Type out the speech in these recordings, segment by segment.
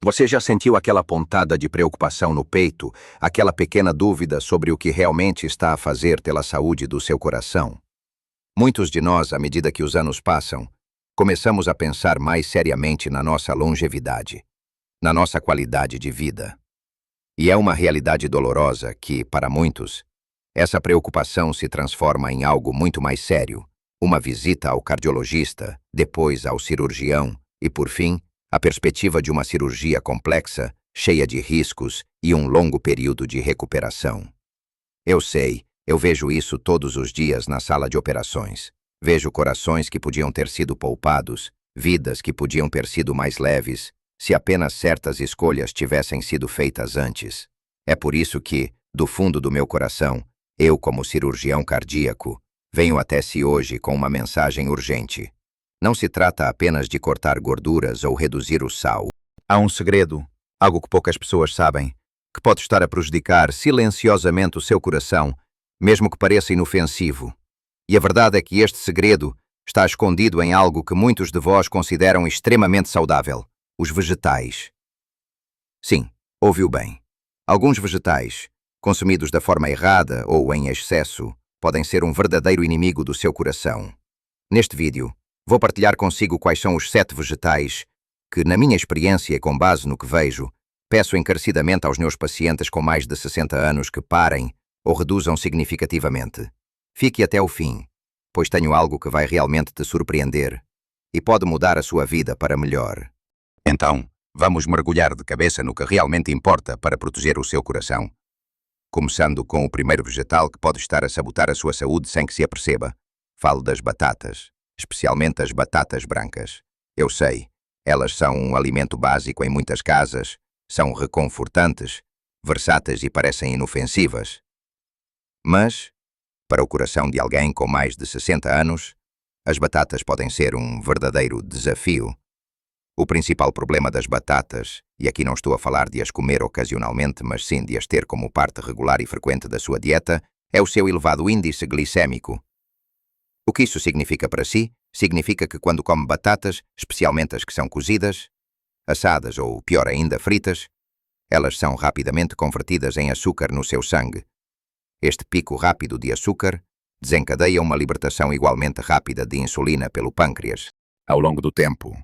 Você já sentiu aquela pontada de preocupação no peito, aquela pequena dúvida sobre o que realmente está a fazer pela saúde do seu coração? Muitos de nós, à medida que os anos passam, começamos a pensar mais seriamente na nossa longevidade, na nossa qualidade de vida. E é uma realidade dolorosa que, para muitos, essa preocupação se transforma em algo muito mais sério, uma visita ao cardiologista, depois ao cirurgião e, por fim, a perspectiva de uma cirurgia complexa, cheia de riscos e um longo período de recuperação. Eu sei, eu vejo isso todos os dias na sala de operações. Vejo corações que podiam ter sido poupados, vidas que podiam ter sido mais leves, se apenas certas escolhas tivessem sido feitas antes. É por isso que, do fundo do meu coração, eu, como cirurgião cardíaco, venho até si hoje com uma mensagem urgente. Não se trata apenas de cortar gorduras ou reduzir o sal. Há um segredo, algo que poucas pessoas sabem, que pode estar a prejudicar silenciosamente o seu coração, mesmo que pareça inofensivo. E a verdade é que este segredo está escondido em algo que muitos de vós consideram extremamente saudável: os vegetais. Sim, ouviu bem. Alguns vegetais, consumidos da forma errada ou em excesso, podem ser um verdadeiro inimigo do seu coração. Neste vídeo, vou partilhar consigo quais são os 7 vegetais que, na minha experiência e com base no que vejo, peço encarecidamente aos meus pacientes com mais de 60 anos que parem ou reduzam significativamente. Fique até o fim, pois tenho algo que vai realmente te surpreender e pode mudar a sua vida para melhor. Então, vamos mergulhar de cabeça no que realmente importa para proteger o seu coração. Começando com o primeiro vegetal que pode estar a sabotar a sua saúde sem que se aperceba. Falo das batatas, especialmente as batatas brancas. Eu sei, elas são um alimento básico em muitas casas, são reconfortantes, versáteis e parecem inofensivas. Mas, para o coração de alguém com mais de 60 anos, as batatas podem ser um verdadeiro desafio. O principal problema das batatas, e aqui não estou a falar de as comer ocasionalmente, mas sim de as ter como parte regular e frequente da sua dieta, é o seu elevado índice glicêmico. O que isso significa para si? Significa que quando come batatas, especialmente as que são cozidas, assadas ou, pior ainda, fritas, elas são rapidamente convertidas em açúcar no seu sangue. Este pico rápido de açúcar desencadeia uma libertação igualmente rápida de insulina pelo pâncreas. Ao longo do tempo,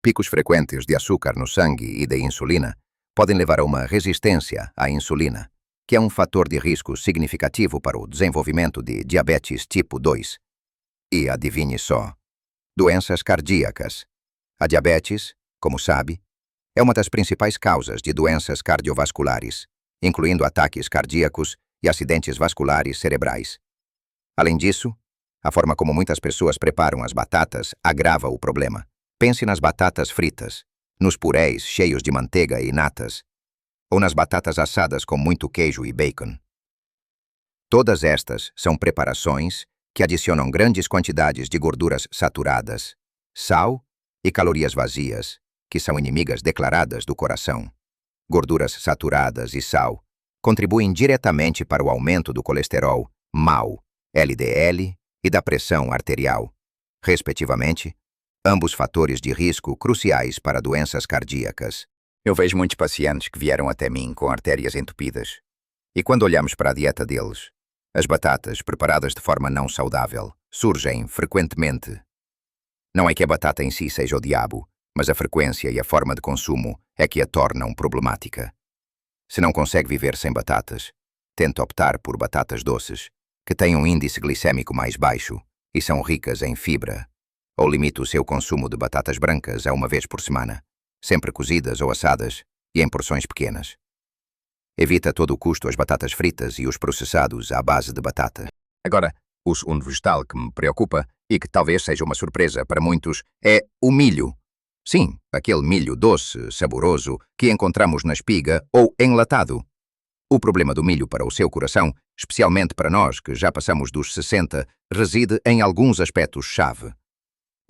picos frequentes de açúcar no sangue e de insulina podem levar a uma resistência à insulina, que é um fator de risco significativo para o desenvolvimento de diabetes tipo 2. E adivinhe só, doenças cardíacas. A diabetes, como sabe, é uma das principais causas de doenças cardiovasculares, incluindo ataques cardíacos e acidentes vasculares cerebrais. Além disso, a forma como muitas pessoas preparam as batatas agrava o problema. Pense nas batatas fritas, nos purés cheios de manteiga e natas, ou nas batatas assadas com muito queijo e bacon. Todas estas são preparações que adicionam grandes quantidades de gorduras saturadas, sal e calorias vazias, que são inimigas declaradas do coração. Gorduras saturadas e sal contribuem diretamente para o aumento do colesterol mau, LDL, e da pressão arterial, respectivamente, ambos fatores de risco cruciais para doenças cardíacas. Eu vejo muitos pacientes que vieram até mim com artérias entupidas. E quando olhamos para a dieta deles, as batatas preparadas de forma não saudável surgem frequentemente. Não é que a batata em si seja o diabo, mas a frequência e a forma de consumo é que a tornam problemática. Se não consegue viver sem batatas, tente optar por batatas doces, que têm um índice glicêmico mais baixo e são ricas em fibra. Ou limite o seu consumo de batatas brancas a uma vez por semana, sempre cozidas ou assadas e em porções pequenas. Evita a todo custo as batatas fritas e os processados à base de batata. Agora, o segundo vegetal que me preocupa e que talvez seja uma surpresa para muitos é o milho. Sim, aquele milho doce, saboroso, que encontramos na espiga ou enlatado. O problema do milho para o seu coração, especialmente para nós que já passamos dos 60, reside em alguns aspectos-chave.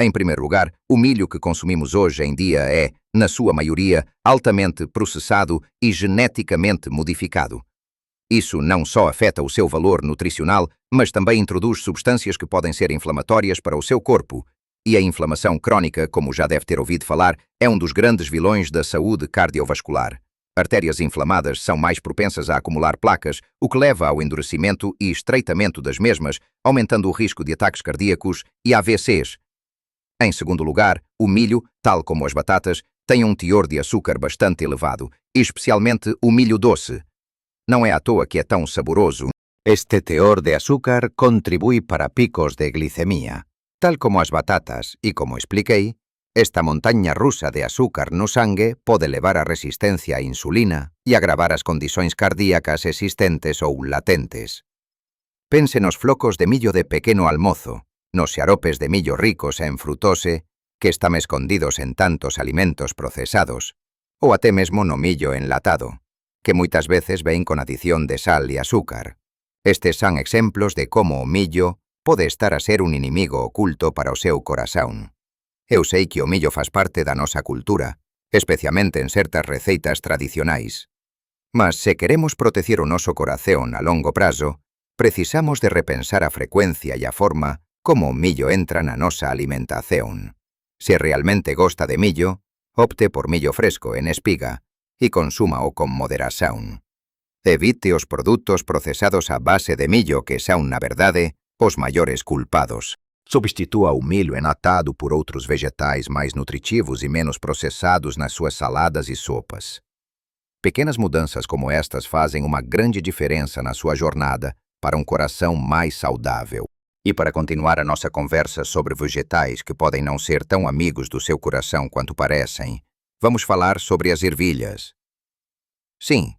Em primeiro lugar, o milho que consumimos hoje em dia é, na sua maioria, altamente processado e geneticamente modificado. Isso não só afeta o seu valor nutricional, mas também introduz substâncias que podem ser inflamatórias para o seu corpo E a inflamação crônica, como já deve ter ouvido falar, é um dos grandes vilões da saúde cardiovascular. Artérias inflamadas são mais propensas a acumular placas, o que leva ao endurecimento e estreitamento das mesmas, aumentando o risco de ataques cardíacos e AVCs. Em segundo lugar, o milho, tal como as batatas, tem um teor de açúcar bastante elevado, especialmente o milho doce. Não é à toa que é tão saboroso. Este teor de azúcar contribui para picos de glicemia. Tal como as batatas e como expliquei, esta montaña rusa de azúcar no sangue pode levar a resistencia á insulina e agravar as condições cardíacas existentes ou latentes. Pense nos flocos de millo de pequeno almozo, nos xaropes de millo ricos en frutose que están escondidos en tantos alimentos procesados, ou até mesmo no millo enlatado, que moitas veces ven con adición de sal e azúcar. Estes son exemplos de como o millo pode estar a ser un inimigo oculto para o seu corazón. Eu sei que o millo faz parte da nosa cultura, especialmente en certas receitas tradicionais. Mas se queremos proteger o noso corazón a longo prazo, precisamos de repensar a frecuencia e a forma como o millo entra na nosa alimentación. Se realmente gosta de millo, opte por millo fresco en espiga e consúmao con moderación. Evite os produtos procesados a base de millo que son, na verdade, os maiores culpados. Substitua o milho enlatado por outros vegetais mais nutritivos e menos processados nas suas saladas e sopas. Pequenas mudanças como estas fazem uma grande diferença na sua jornada para um coração mais saudável. E para continuar a nossa conversa sobre vegetais que podem não ser tão amigos do seu coração quanto parecem, vamos falar sobre as ervilhas. Sim,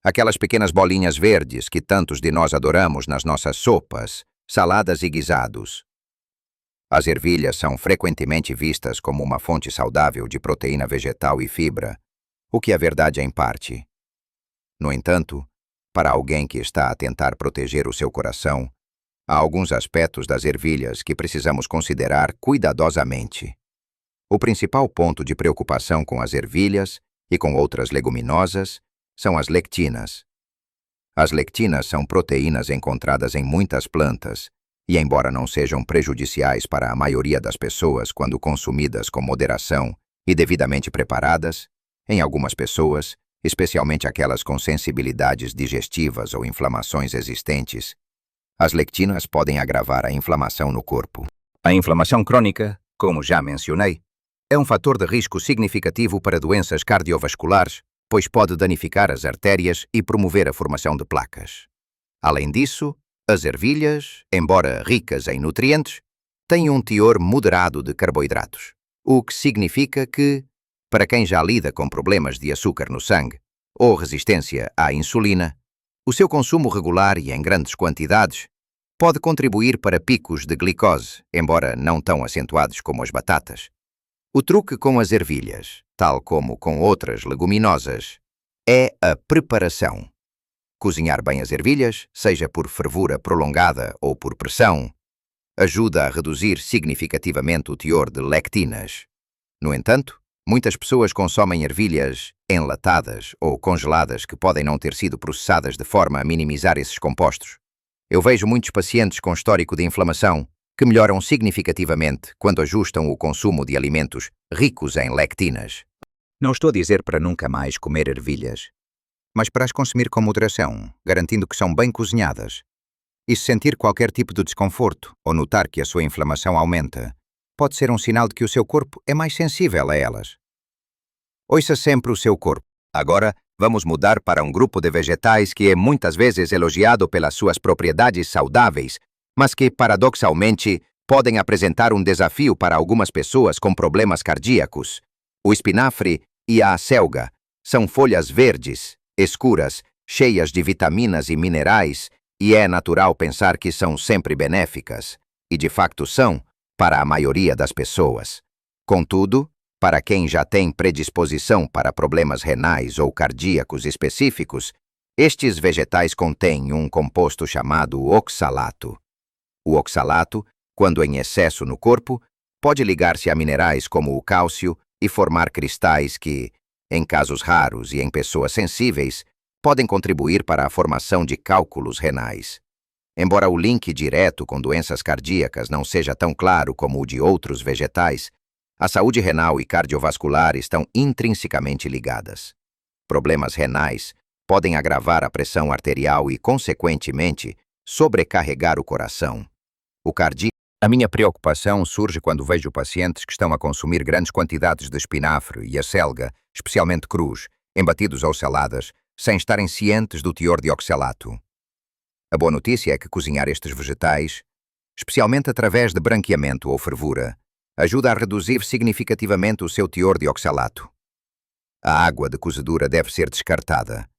aquelas pequenas bolinhas verdes que tantos de nós adoramos nas nossas sopas, saladas e guisados. As ervilhas são frequentemente vistas como uma fonte saudável de proteína vegetal e fibra, o que é verdade em parte. No entanto, para alguém que está a tentar proteger o seu coração, há alguns aspectos das ervilhas que precisamos considerar cuidadosamente. O principal ponto de preocupação com as ervilhas e com outras leguminosas são as lectinas. As lectinas são proteínas encontradas em muitas plantas e, embora não sejam prejudiciais para a maioria das pessoas quando consumidas com moderação e devidamente preparadas, em algumas pessoas, especialmente aquelas com sensibilidades digestivas ou inflamações existentes, as lectinas podem agravar a inflamação no corpo. A inflamação crônica, como já mencionei, é um fator de risco significativo para doenças cardiovasculares, pois pode danificar as artérias e promover a formação de placas. Além disso, as ervilhas, embora ricas em nutrientes, têm um teor moderado de carboidratos, o que significa que, para quem já lida com problemas de açúcar no sangue ou resistência à insulina, o seu consumo regular e em grandes quantidades pode contribuir para picos de glicose, embora não tão acentuados como as batatas. O truque com as ervilhas, tal como com outras leguminosas, é a preparação. Cozinhar bem as ervilhas, seja por fervura prolongada ou por pressão, ajuda a reduzir significativamente o teor de lectinas. No entanto, muitas pessoas consomem ervilhas enlatadas ou congeladas que podem não ter sido processadas de forma a minimizar esses compostos. Eu vejo muitos pacientes com histórico de inflamação que melhoram significativamente quando ajustam o consumo de alimentos ricos em lectinas. Não estou a dizer para nunca mais comer ervilhas, mas para as consumir com moderação, garantindo que são bem cozinhadas. E se sentir qualquer tipo de desconforto ou notar que a sua inflamação aumenta, pode ser um sinal de que o seu corpo é mais sensível a elas. Ouça sempre o seu corpo. Agora, vamos mudar para um grupo de vegetais que é muitas vezes elogiado pelas suas propriedades saudáveis, mas que, paradoxalmente, podem apresentar um desafio para algumas pessoas com problemas cardíacos. O espinafre e a acelga são folhas verdes, escuras, cheias de vitaminas e minerais, e é natural pensar que são sempre benéficas, e de facto são, para a maioria das pessoas. Contudo, para quem já tem predisposição para problemas renais ou cardíacos específicos, estes vegetais contêm um composto chamado oxalato. O oxalato, quando em excesso no corpo, pode ligar-se a minerais como o cálcio e formar cristais que, em casos raros e em pessoas sensíveis, podem contribuir para a formação de cálculos renais. Embora o link direto com doenças cardíacas não seja tão claro como o de outros vegetais, a saúde renal e cardiovascular estão intrinsecamente ligadas. Problemas renais podem agravar a pressão arterial e, consequentemente, sobrecarregar o coração. A minha preocupação surge quando vejo pacientes que estão a consumir grandes quantidades de espinafre e acelga, especialmente crus, embatidos ou saladas, sem estarem cientes do teor de oxalato. A boa notícia é que cozinhar estes vegetais, especialmente através de branqueamento ou fervura, ajuda a reduzir significativamente o seu teor de oxalato. A água de cozedura deve ser descartada.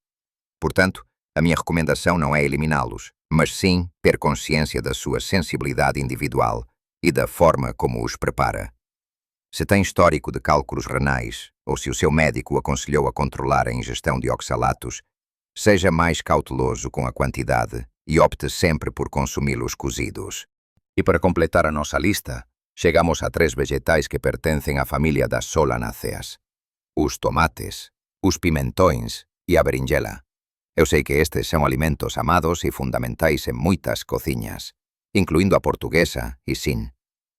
Portanto, a minha recomendação não é eliminá-los, mas sim ter consciência da sua sensibilidade individual e da forma como os prepara. Se tem histórico de cálculos renais ou se o seu médico o aconselhou a controlar a ingestão de oxalatos, seja mais cauteloso com a quantidade e opte sempre por consumi-los cozidos. E para completar a nossa lista, chegamos a 3 vegetais que pertencem à família das solanáceas: os tomates, os pimentões e a berinjela. Eu sei que estes são alimentos amados e fundamentais em muitas cozinhas, incluindo a portuguesa e sim.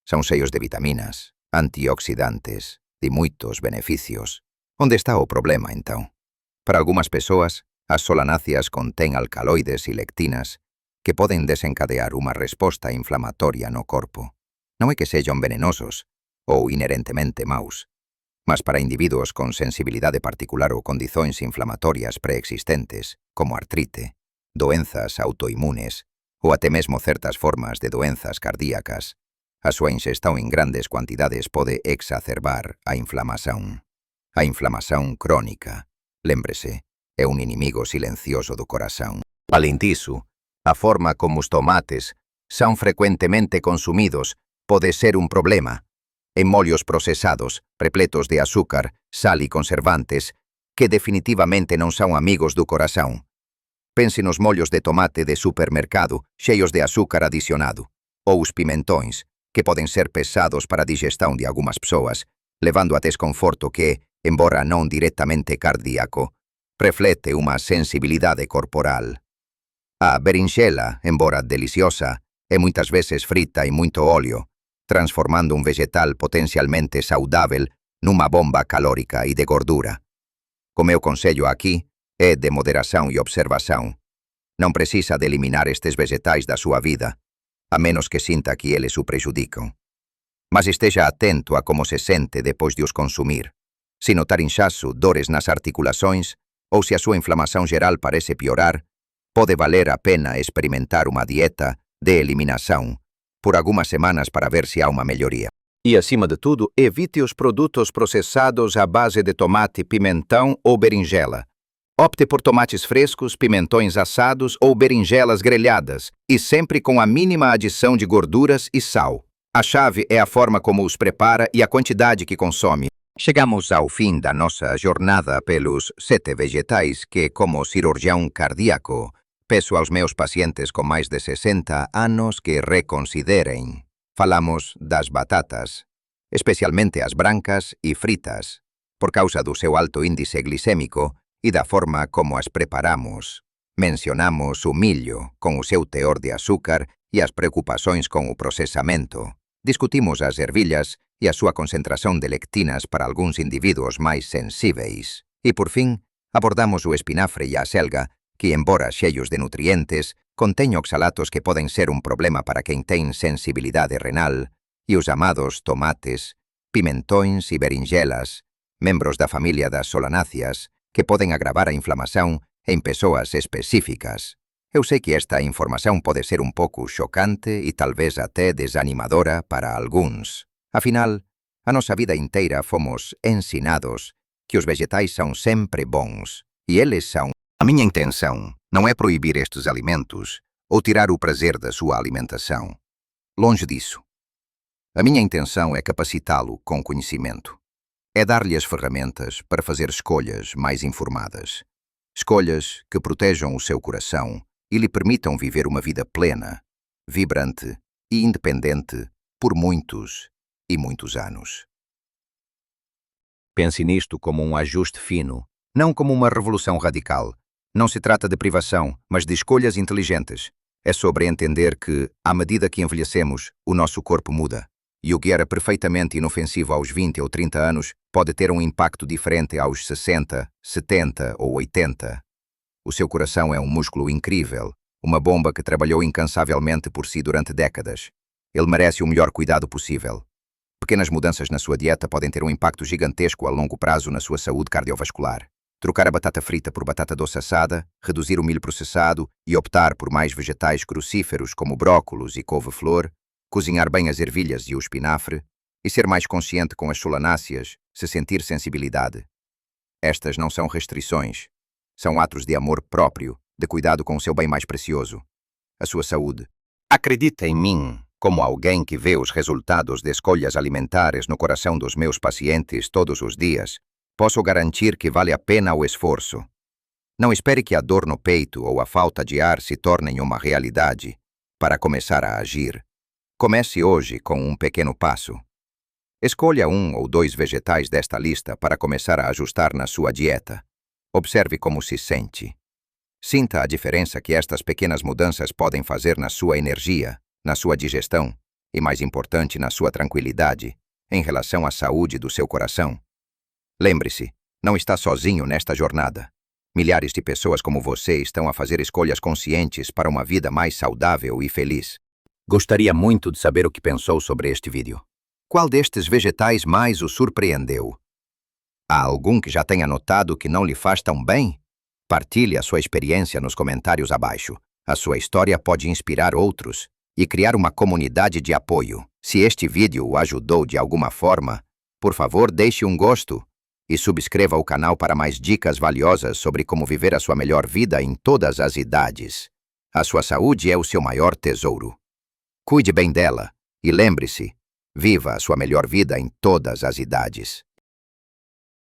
São cheios de vitaminas, antioxidantes e muitos benefícios. Onde está o problema, então? Para algumas pessoas, as solanáceas contêm alcaloides e lectinas que podem desencadear uma resposta inflamatória no corpo. Não é que sejam venenosos ou inerentemente maus, mas para indivíduos com sensibilidade particular ou condições inflamatórias preexistentes, como artrite, doenças autoimunes ou até mesmo certas formas de doenças cardíacas, a sua ingestão em grandes quantidades pode exacerbar a inflamação. A inflamação crônica, lembre-se, é um inimigo silencioso do coração. Além disso, a forma como os tomates são frequentemente consumidos pode ser um problema. Em molhos processados, repletos de açúcar, sal e conservantes, que definitivamente não são amigos do coração. Pense nos molhos de tomate de supermercado, cheios de açúcar adicionado, ou os pimentões, que podem ser pesados para a digestão de algumas pessoas, levando a desconforto que, embora não diretamente cardíaco, reflete uma sensibilidade corporal. A berinjela, embora deliciosa, é muitas vezes frita em muito óleo, transformando um vegetal potencialmente saudável numa bomba calórica e de gordura. O meu conselho aqui é de moderação e observação. Não precisa de eliminar estes vegetais da sua vida, a menos que sinta que eles o prejudicam. Mas esteja atento a como se sente depois de os consumir. Se notar inchaço, dores nas articulações, ou se a sua inflamação geral parece piorar, pode valer a pena experimentar uma dieta de eliminação por algumas semanas para ver se há uma melhoria. E, acima de tudo, evite os produtos processados à base de tomate, pimentão ou berinjela. Opte por tomates frescos, pimentões assados ou berinjelas grelhadas, e sempre com a mínima adição de gorduras e sal. A chave é a forma como os prepara e a quantidade que consome. Chegamos ao fim da nossa jornada pelos 7 vegetais que, como cirurgião cardíaco, peço aos meus pacientes com mais de 60 anos que reconsiderem. Falamos das batatas, especialmente as brancas e fritas, por causa do seu alto índice glicêmico e da forma como as preparamos. Mencionamos o milho, com o seu teor de açúcar e as preocupações com o processamento. Discutimos as ervilhas e a sua concentração de lectinas para alguns indivíduos mais sensíveis. E, por fim, abordamos o espinafre e a acelga, que, embora cheios de nutrientes, contêm oxalatos que podem ser um problema para quem tem sensibilidade renal, e os amados tomates, pimentões e berinjelas, membros da família das solanáceas, que podem agravar a inflamação em pessoas específicas. Eu sei que esta informação pode ser um pouco chocante e talvez até desanimadora para alguns. Afinal, a nossa vida inteira fomos ensinados que os vegetais são sempre bons, e eles são. A minha intenção não é proibir estes alimentos ou tirar o prazer da sua alimentação. Longe disso. A minha intenção é capacitá-lo com conhecimento. É dar-lhe as ferramentas para fazer escolhas mais informadas. Escolhas que protejam o seu coração e lhe permitam viver uma vida plena, vibrante e independente por muitos e muitos anos. Pense nisto como um ajuste fino, não como uma revolução radical. Não se trata de privação, mas de escolhas inteligentes. É sobre entender que, à medida que envelhecemos, o nosso corpo muda. E o que era perfeitamente inofensivo aos 20 ou 30 anos pode ter um impacto diferente aos 60, 70 ou 80. O seu coração é um músculo incrível, uma bomba que trabalhou incansavelmente por si durante décadas. Ele merece o melhor cuidado possível. Pequenas mudanças na sua dieta podem ter um impacto gigantesco a longo prazo na sua saúde cardiovascular. Trocar a batata frita por batata doce assada, reduzir o milho processado e optar por mais vegetais crucíferos como brócolos e couve-flor, cozinhar bem as ervilhas e o espinafre e ser mais consciente com as solanáceas, se sentir sensibilidade. Estas não são restrições. São atos de amor próprio, de cuidado com o seu bem mais precioso, a sua saúde. Acredita em mim, como alguém que vê os resultados de escolhas alimentares no coração dos meus pacientes todos os dias. Posso garantir que vale a pena o esforço. Não espere que a dor no peito ou a falta de ar se tornem uma realidade para começar a agir. Comece hoje com um pequeno passo. Escolha 1 ou 2 vegetais desta lista para começar a ajustar na sua dieta. Observe como se sente. Sinta a diferença que estas pequenas mudanças podem fazer na sua energia, na sua digestão e, mais importante, na sua tranquilidade em relação à saúde do seu coração. Lembre-se, não está sozinho nesta jornada. Milhares de pessoas como você estão a fazer escolhas conscientes para uma vida mais saudável e feliz. Gostaria muito de saber o que pensou sobre este vídeo. Qual destes vegetais mais o surpreendeu? Há algum que já tenha notado que não lhe faz tão bem? Partilhe a sua experiência nos comentários abaixo. A sua história pode inspirar outros e criar uma comunidade de apoio. Se este vídeo o ajudou de alguma forma, por favor, deixe um gosto e subscreva o canal para mais dicas valiosas sobre como viver a sua melhor vida em todas as idades. A sua saúde é o seu maior tesouro. Cuide bem dela e lembre-se, viva a sua melhor vida em todas as idades.